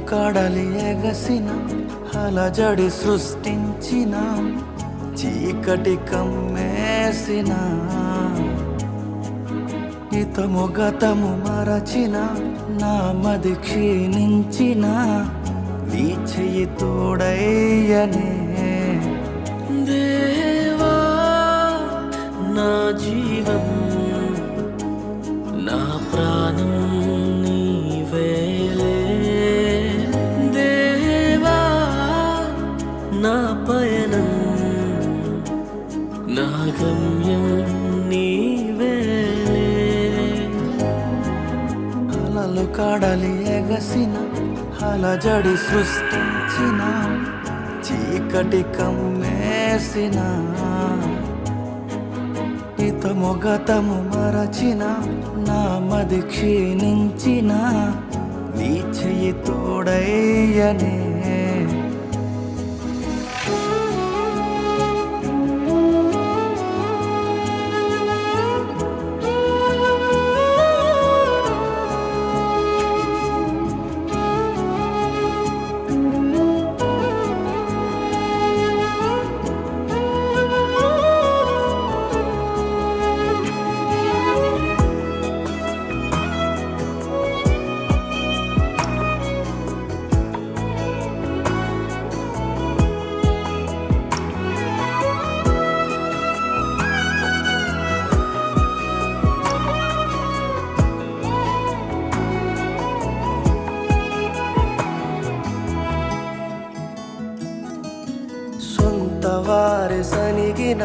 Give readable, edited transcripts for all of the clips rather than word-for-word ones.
కడలి ఎగసిన అలజడి సృష్టించిన చీకటి కమ్మేసిన హితము గతము మరచిన నా మది క్షీణించిన నీ చెయ్యి తోడయ్యనే దేవా నా జీవం నా ప్రాణం నీవేలే దేవా నా పయనం నా గమ్యం నీవేలే అలలు కడలి ఎగసిన అలజడి సృష్టించిన చీకటి కమ్మేసిన హితము గతము మరచిన నా మది క్షీణించిన నీ చెయ్యి తోడయ్యనే సొంత వారి సనిగిన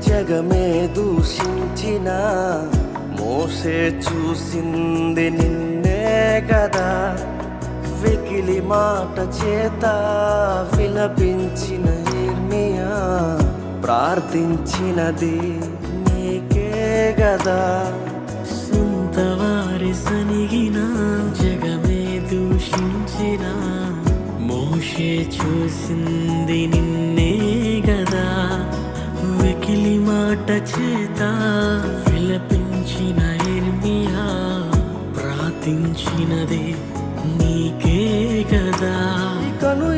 జగమే దూషించిన మోసే చూసింది నిన్నే కదా వెకిలి మాట చేత విలపించిన ఇర్మియా ప్రార్థించినది నీకే గదా సొంత వారి సనిగిన జగమే దూషించిన మోషే చూసింది నిన్నే గదా వెకిలి మాట చేత విలపించిన ఇర్మియా ప్రార్థించినది నీకే గదా ఇకను